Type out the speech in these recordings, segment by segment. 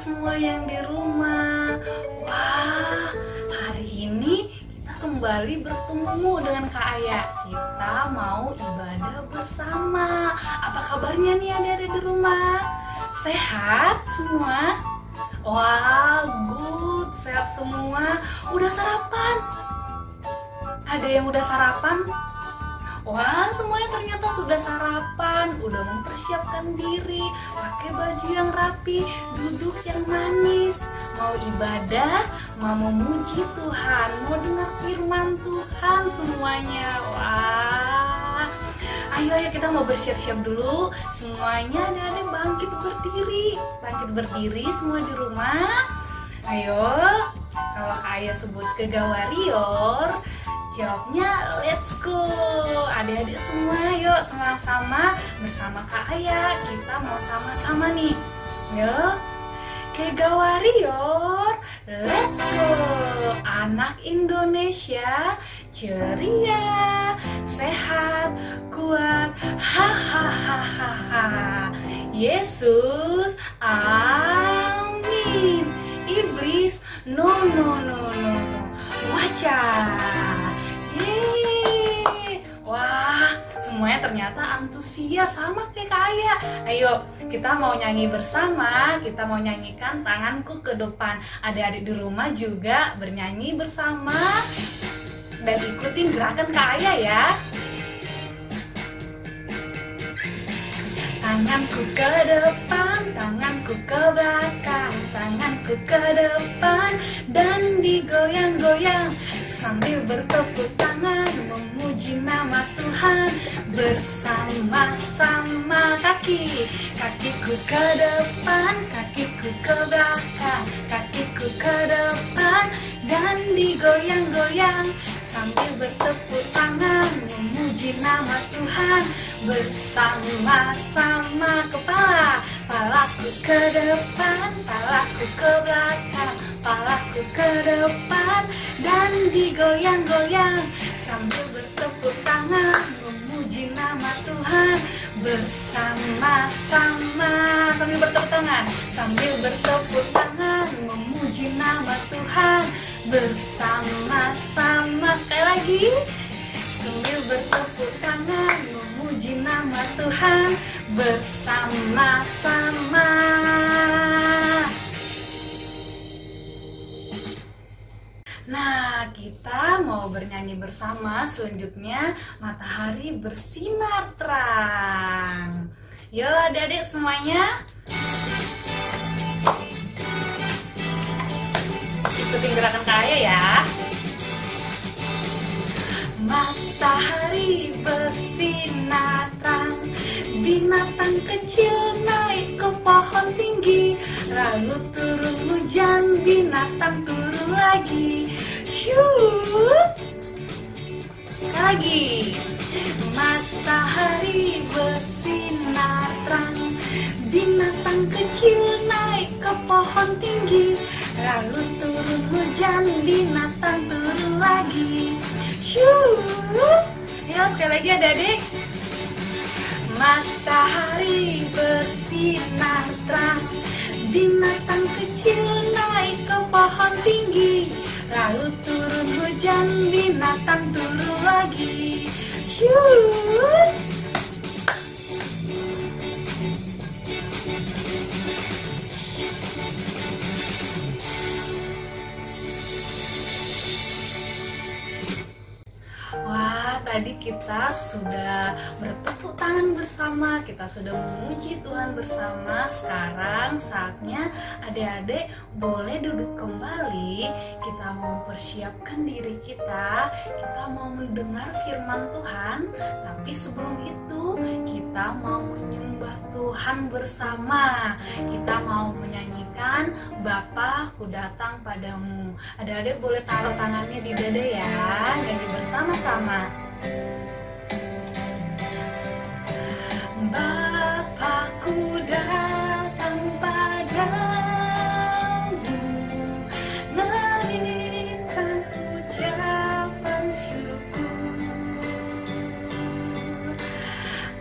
semua yang di rumah. Wah, hari ini kita kembali bertemu dengan Kak Aya. Kita mau ibadah bersama. Apa kabarnya nih adik-adik di rumah? Sehat semua? Wah, good, sehat semua. Udah sarapan? Ada yang udah sarapan? Wah, semuanya ternyata sudah sarapan, udah mempersiapkan diri, pakai baju yang rapi, duduk yang manis, mau ibadah, mau memuji Tuhan, mau dengar firman Tuhan semuanya. Wah, ayo kita mau bersiap-siap dulu, semuanya adik-adik bangkit berdiri semua di rumah. Ayo, kalau Kak Aya sebut ke Gawarior, jawabnya let's go. Adik-adik semua yuk sama-sama bersama Kak Aya. Kita mau sama-sama nih. Yuk, Kega Warrior, let's go. Anak Indonesia ceria, sehat, kuat, hahaha. Yesus, amin. Iblis, no. Wajah. Yeay. Wah, semuanya ternyata antusias sama kayak Kak Aya. Ayo, kita mau nyanyi bersama. Kita mau nyanyikan tanganku ke depan. Adik-adik di rumah juga bernyanyi bersama dan ikutin gerakan Kak Aya ya. Tanganku ke depan, tanganku ke belakang, tanganku ke depan dan digoyang-goyang sambil bertepuk tangan memuji nama Tuhan bersama-sama. Kakiku ke depan, kakiku ke belakang, kakiku ke depan dan digoyang-goyang sambil bertepuk tangan memuji nama Tuhan bersama-sama. Palaku ke depan, palaku ke belakang, palaku ke depan dan digoyang-goyang sambil bertepuk tangan memuji nama Tuhan bersama-sama. Sambil bertepuk tangan, sambil bertepuk tangan memuji nama Tuhan bersama-sama. Sekali lagi, sambil bertepuk tangan memuji nama Tuhan bersama-sama. Nah, kita mau bernyanyi bersama. Selanjutnya, matahari bersinar terang. Yo adik-adik semuanya, ikutin gerakan Kak Aya ya. Matahari bersinar terang, binatang kecil naik ke pohon tinggi, lalu turun hujan, binatang turun lagi. Shoot! Lagi. Matahari bersinar terang, binatang kecil naik ke pohon tinggi, lalu turun hujan, binatang turun lagi. Shoot! Ya, sekali lagi adik-adik. Matahari bersinar terang, binatang kecil naik ke pohon tinggi, lalu turun hujan, binatang turun lagi. Shoot! Wah, tadi kita sudah bertepuk tangan bersama, kita sudah memuji Tuhan bersama. Sekarang saatnya adik-adik boleh duduk kembali. Kita mau mempersiapkan diri kita mau mendengar firman Tuhan. Tapi sebelum itu, kita mau menyembah Tuhan bersama. Kita mau menyanyikan Bapa, ku datang padamu. Adik-adik boleh taruh tangannya di dada ya, nyanyi bersama-sama. Bapakku datang padamu, naikkan ucapan syukur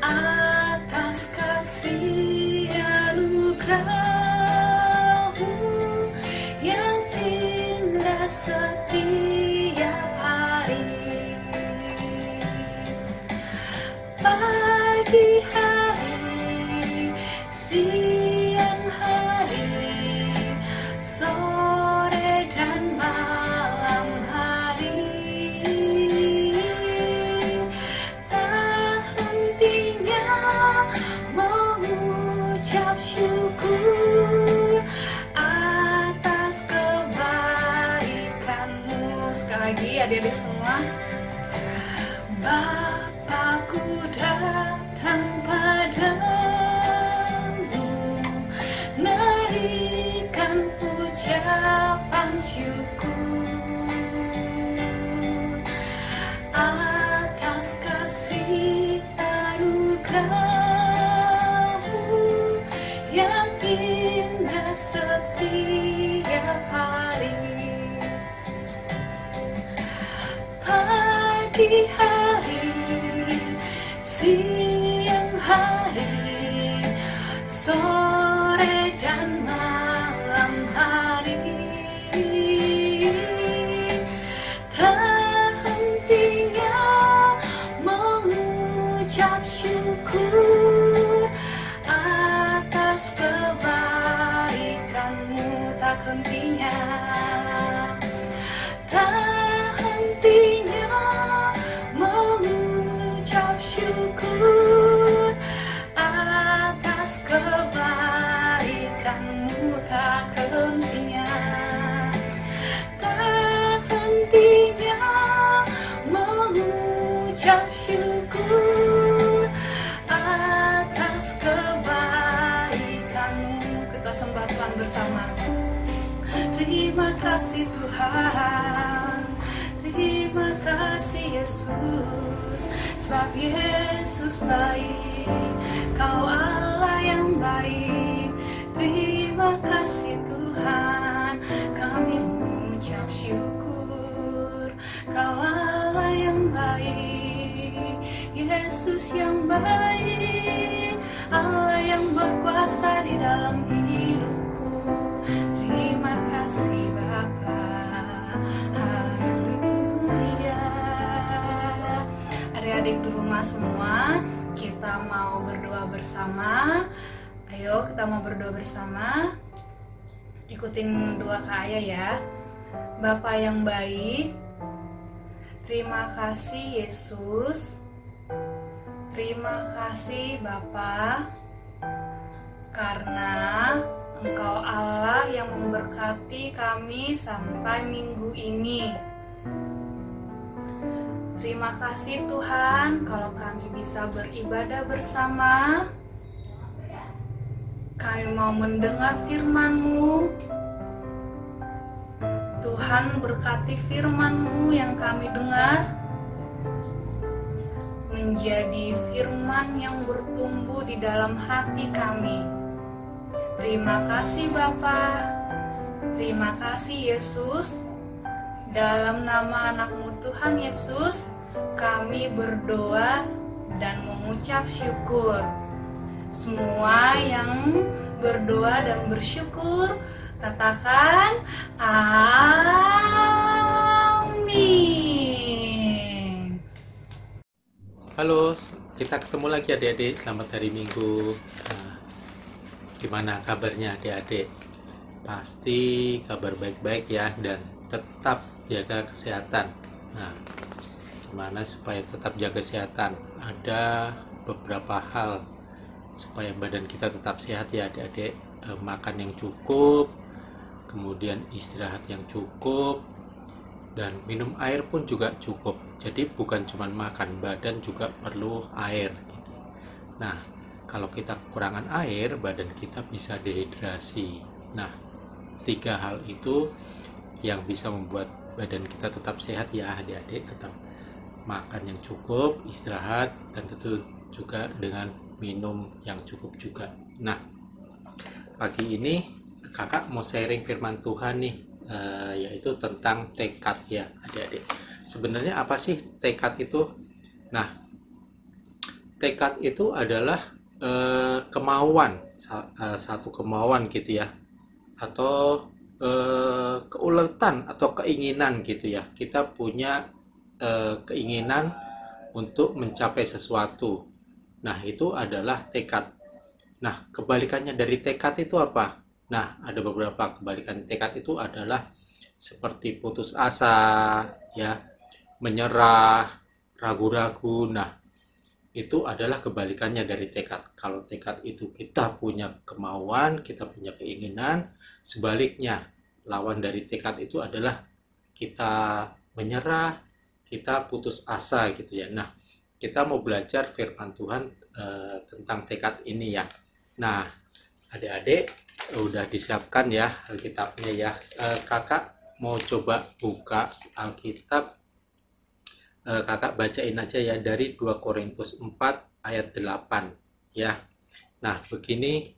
atas kasih anugerah-Mu. lagi adik-adik semua. Bapakku datang padamu, naikkan ucapan syukur atas kasih anugerah-Mu yang indah setiap hari. Pagi hari, siang hari, sore dan malam hari, tak hentinya mengucap syukur atas kebaikan-Mu, tak hentinya, tak hentinya mengucap syukur atas kebaikan-Mu, tak hentinya, tak hentinya mengucap syukur atas kebaikan-Mu. Kita sembah Tuhan bersama. Terima kasih Tuhan, terima kasih Yesus, sebab Yesus baik, Kau Allah yang baik. Terima kasih Tuhan, kami mengucap syukur, Kau Allah yang baik, Yesus yang baik, Allah yang berkuasa di dalam hidupku. Terima kasih Bapa, haleluya. Adik-adik di rumah semua, kita mau berdoa bersama. Ayo kita mau berdoa bersama. Ikutin doa Kak Ayah ya. Bapa yang baik, terima kasih Yesus, terima kasih Bapa, karena Engkau Allah yang memberkati kami sampai minggu ini. Terima kasih Tuhan kalau kami bisa beribadah bersama. Kami mau mendengar firman-Mu. Tuhan berkati firman-Mu yang kami dengar menjadi firman yang bertumbuh di dalam hati kami. Terima kasih Bapa, terima kasih Yesus. Dalam nama anak-Mu Tuhan Yesus, kami berdoa dan mengucap syukur. Semua yang berdoa dan bersyukur, katakan amin. Halo, kita ketemu lagi adik-adik. Selamat hari Minggu. Gimana kabarnya adik-adik? Pasti kabar baik-baik ya, dan tetap jaga kesehatan. Nah, gimana supaya tetap jaga kesehatan? Ada beberapa hal supaya badan kita tetap sehat ya adik-adik. Makan yang cukup, kemudian istirahat yang cukup, dan minum air pun juga cukup. Jadi bukan cuma makan, badan juga perlu air gitu. Nah, kalau kita kekurangan air, badan kita bisa dehidrasi. Nah, 3 hal itu yang bisa membuat badan kita tetap sehat ya adik-adik. Tetap makan yang cukup, istirahat, dan tentu juga dengan minum yang cukup juga. Nah, pagi ini kakak mau sharing firman Tuhan nih, yaitu tentang tekad ya adik-adik. Sebenarnya apa sih tekad itu? Nah, tekad itu adalah kemauan, satu kemauan gitu ya, atau keuletan atau keinginan gitu ya. Kita punya keinginan untuk mencapai sesuatu. Nah, itu adalah tekad. Nah, kebalikannya dari tekad itu apa? Nah, ada beberapa kebalikan tekad itu adalah seperti putus asa, ya, menyerah, ragu-ragu. Nah, itu adalah kebalikannya dari tekad. Kalau tekad itu kita punya kemauan, kita punya keinginan. Sebaliknya, lawan dari tekad itu adalah kita menyerah, kita putus asa gitu ya. Nah, kita mau belajar firman Tuhan tentang tekad ini ya. Nah, adik-adik udah disiapkan ya Alkitabnya ya. Kakak mau coba buka Alkitab, kakak bacain aja ya dari 2 Korintus 4 ayat 8 ya. Nah, begini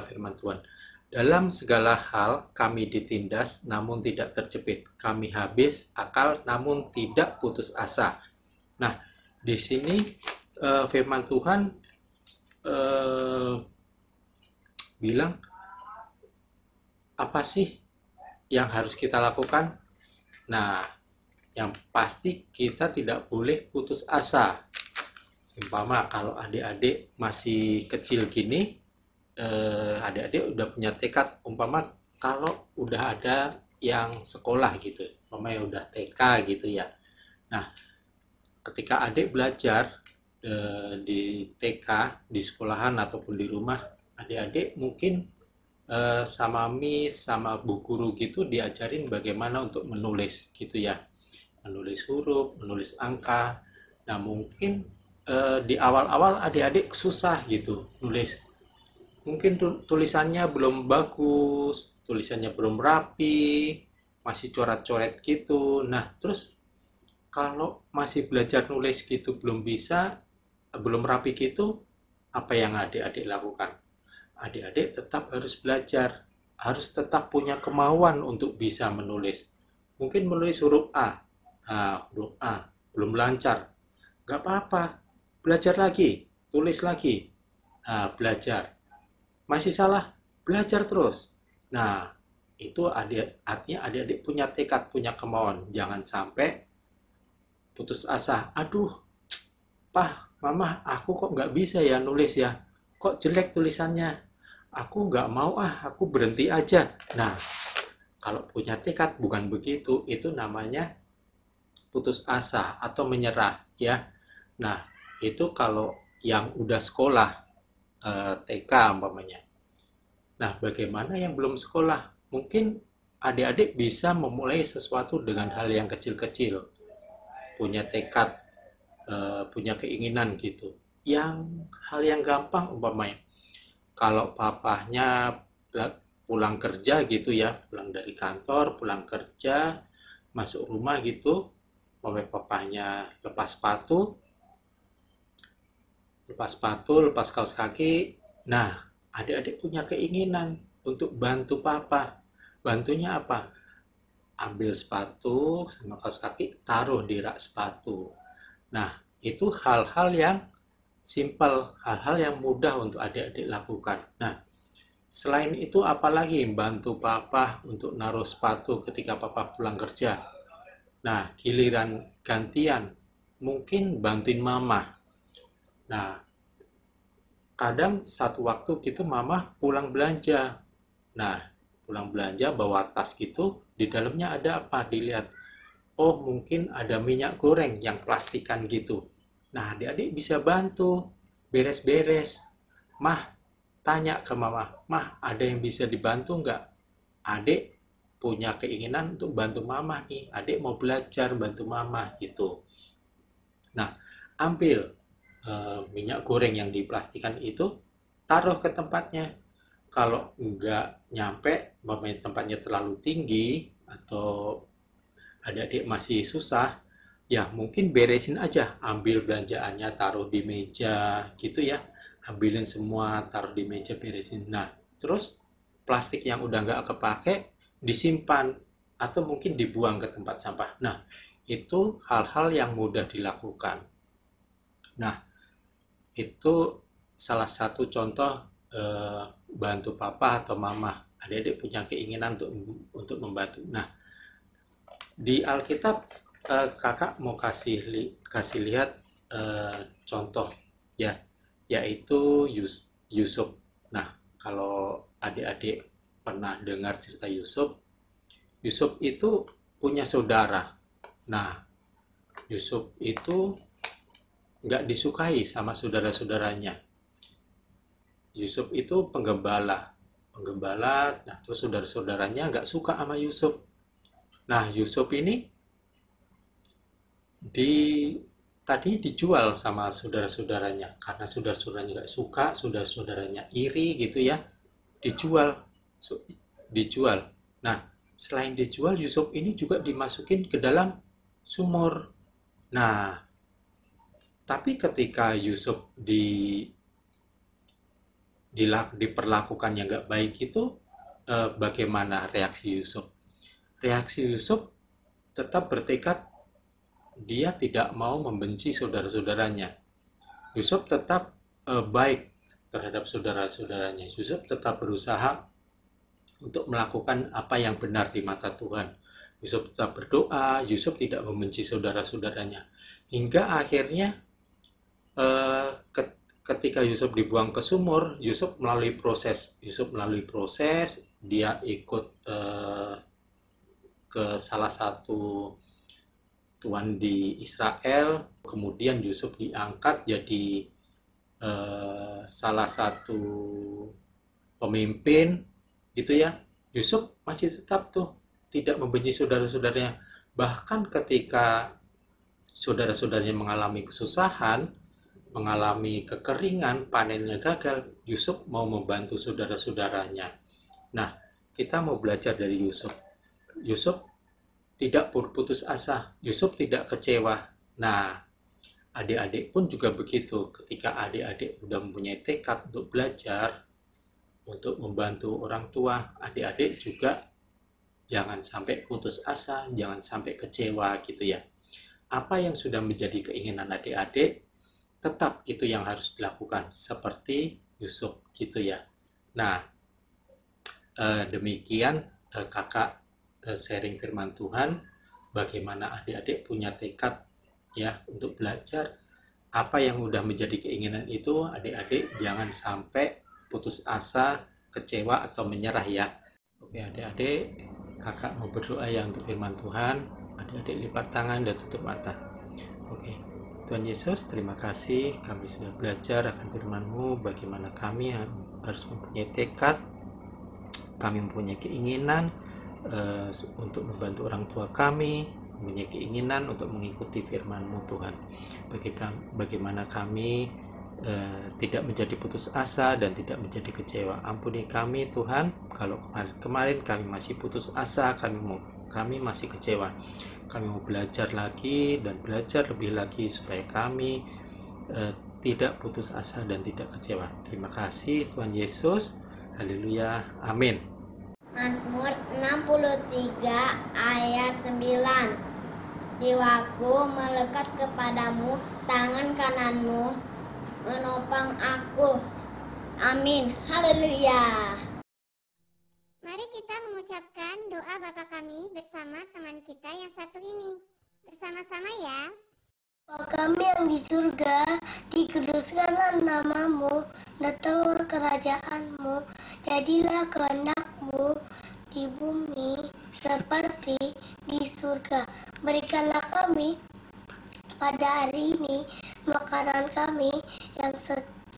firman Tuhan. Dalam segala hal kami ditindas namun tidak terjepit. Kami habis akal namun tidak putus asa. Nah, di sini firman Tuhan bilang apa sih yang harus kita lakukan? Nah, yang pasti kita tidak boleh putus asa. Umpama kalau adik-adik masih kecil gini, adik-adik udah punya tekad, umpama kalau udah ada yang sekolah gitu, umpamanya udah TK gitu ya. Nah, ketika adik belajar di TK, di sekolahan ataupun di rumah, adik-adik mungkin sama miss, sama bu guru gitu diajarin bagaimana untuk menulis gitu ya. Menulis huruf, menulis angka. Nah, mungkin di awal-awal adik-adik susah gitu nulis. Mungkin tulisannya belum bagus, tulisannya belum rapi, masih coret-coret gitu. Nah, terus kalau masih belajar nulis gitu belum bisa, belum rapi gitu, apa yang adik-adik lakukan? Adik-adik tetap harus belajar, harus tetap punya kemauan untuk bisa menulis. Mungkin menulis huruf A, huruf A belum lancar, nggak apa-apa, belajar lagi, tulis lagi, belajar. Masih salah, belajar terus. Nah, itu artinya adik-adik punya tekad, punya kemauan. Jangan sampai putus asa. Aduh, Pah, Mama, aku kok nggak bisa ya nulis ya. Kok jelek tulisannya? Aku nggak mau aku berhenti aja. Nah, kalau punya tekad bukan begitu, itu namanya putus asa atau menyerah ya. Nah, itu kalau yang udah sekolah, TK umpamanya. Nah, bagaimana yang belum sekolah? Mungkin adik-adik bisa memulai sesuatu dengan hal yang kecil-kecil, punya tekad, punya keinginan gitu. Yang hal yang gampang umpamanya, kalau papahnya pulang kerja gitu ya, pulang dari kantor, pulang kerja, masuk rumah gitu, papahnya lepas sepatu, lepas kaos kaki. Nah, adik-adik punya keinginan untuk bantu papa. Bantunya apa? Ambil sepatu sama kaos kaki, taruh di rak sepatu. Nah, itu hal-hal yang simpel, hal-hal yang mudah untuk adik-adik lakukan. Nah, selain itu apalagi bantu papa untuk naruh sepatu ketika papa pulang kerja. Nah, giliran gantian, mungkin bantuin mama. Nah, kadang satu waktu gitu mama pulang belanja. Nah, pulang belanja bawa tas gitu, di dalamnya ada apa? Dilihat. Oh, mungkin ada minyak goreng yang plastikan gitu. Nah, adik-adik bisa bantu beres-beres. Mah, tanya ke mama, Mah, ada yang bisa dibantu nggak? Adik punya keinginan untuk bantu mama nih. Adik mau belajar bantu mama gitu. Nah, ambil minyak goreng yang diplastikan itu, taruh ke tempatnya. Kalau nggak nyampe, tempatnya terlalu tinggi atau adik-adik masih susah, ya mungkin beresin aja, ambil belanjaannya taruh di meja gitu ya, ambilin semua taruh di meja, beresin. Nah, terus plastik yang udah nggak kepake disimpan atau mungkin dibuang ke tempat sampah. Nah, itu hal-hal yang mudah dilakukan. Nah, itu salah satu contoh bantu papa atau mama. Adik-adik punya keinginan untuk membantu. Nah, di Alkitab kakak mau kasih lihat contoh ya, yaitu Yusuf. Nah, kalau adik-adik pernah dengar cerita Yusuf, Yusuf itu punya saudara. Nah, Yusuf itu nggak disukai sama saudara-saudaranya. Yusuf itu penggembala. Nah terus saudara-saudaranya nggak suka sama Yusuf. Nah, Yusuf ini di tadi dijual sama saudara-saudaranya karena saudara-saudaranya nggak suka, saudara-saudaranya iri gitu ya, dijual. Dijual. Nah, selain dijual, Yusuf ini juga dimasukin ke dalam sumur. Nah, tapi ketika Yusuf diperlakukan yang nggak baik itu, bagaimana reaksi Yusuf? Reaksi Yusuf tetap bertekad dia tidak mau membenci saudara-saudaranya. Yusuf tetap baik terhadap saudara-saudaranya. Yusuf tetap berusaha untuk melakukan apa yang benar di mata Tuhan. Yusuf tetap berdoa, Yusuf tidak membenci saudara-saudaranya. Hingga akhirnya ketika Yusuf dibuang ke sumur, Yusuf melalui proses, dia ikut ke salah satu tuan di Israel, kemudian Yusuf diangkat jadi salah satu pemimpin gitu ya. Yusuf masih tetap tuh tidak membenci saudara-saudaranya. Bahkan ketika saudara-saudaranya mengalami kesusahan, mengalami kekeringan, panennya gagal, Yusuf mau membantu saudara-saudaranya. Nah, kita mau belajar dari Yusuf. Yusuf tidak berputus asa, Yusuf tidak kecewa. Nah, adik-adik pun juga begitu. Ketika adik-adik sudah mempunyai tekad untuk belajar, untuk membantu orang tua, adik-adik juga jangan sampai putus asa, jangan sampai kecewa gitu ya. Apa yang sudah menjadi keinginan adik-adik, tetap itu yang harus dilakukan seperti Yusuf gitu ya. Nah, demikian kakak sharing firman Tuhan, bagaimana adik-adik punya tekad ya untuk belajar. Apa yang udah menjadi keinginan itu, adik-adik jangan sampai putus asa, kecewa atau menyerah ya. Oke adik-adik, kakak mau berdoa ya untuk firman Tuhan. Adik-adik lipat tangan dan tutup mata. Oke. Tuhan Yesus, terima kasih kami sudah belajar akan firman-Mu, bagaimana kami harus mempunyai tekad, kami mempunyai keinginan untuk membantu orang tua kami, mempunyai keinginan untuk mengikuti firman-Mu Tuhan. Bagaimana kami tidak menjadi putus asa dan tidak menjadi kecewa. Ampuni kami Tuhan, kalau kemarin kami masih putus asa, kami masih kecewa. Kami mau belajar lagi dan belajar lebih lagi supaya kami tidak putus asa dan tidak kecewa. Terima kasih Tuhan Yesus. Haleluya. Amin. Mazmur 63 ayat 9. Jiwaku melekat kepadamu, tangan kananmu menopang aku. Amin. Haleluya. Mari kita mengucapkan doa Bapa kami bersama teman kita yang satu ini. Bersama-sama ya. Bapa kami yang di surga, dikuduskanlah namamu, datanglah kerajaanmu, jadilah kehendak-Mu di bumi seperti di surga. Berikanlah kami pada hari ini makanan kami yang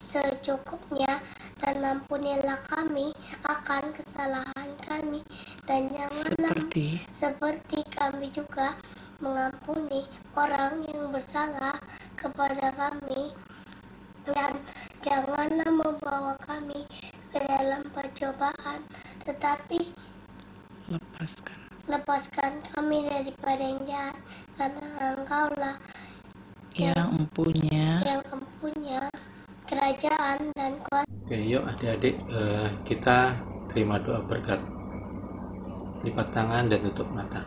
secukupnya, dan ampunilah kami akan kesalahan kami, dan janganlah seperti kami juga mengampuni orang yang bersalah kepada kami, dan janganlah membawa kami ke dalam pencobaan, tetapi lepaskan kami daripada yang jahat, karena Engkaulah yang empunya kerajaan dan kuasa. Oke, yuk adik-adik kita terima doa berkat. Lipat tangan dan tutup mata.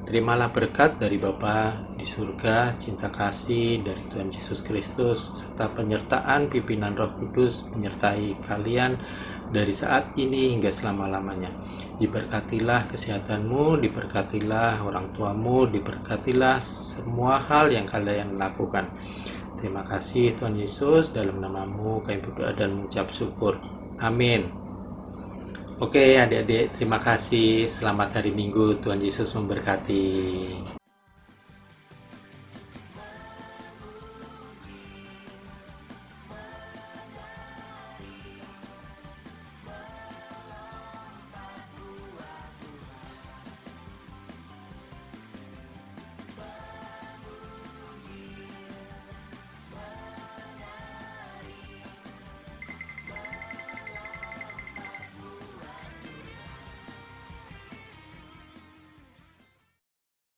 Terimalah berkat dari Bapa di surga, cinta kasih dari Tuhan Yesus Kristus, serta penyertaan pimpinan Roh Kudus menyertai kalian dari saat ini hingga selama-lamanya. Diberkatilah kesehatanmu, diberkatilah orang tuamu, diberkatilah semua hal yang kalian lakukan. Terima kasih Tuhan Yesus, dalam namamu kami berdoa dan mengucap syukur. Amin. Oke adik-adik, terima kasih. Selamat hari Minggu, Tuhan Yesus memberkati.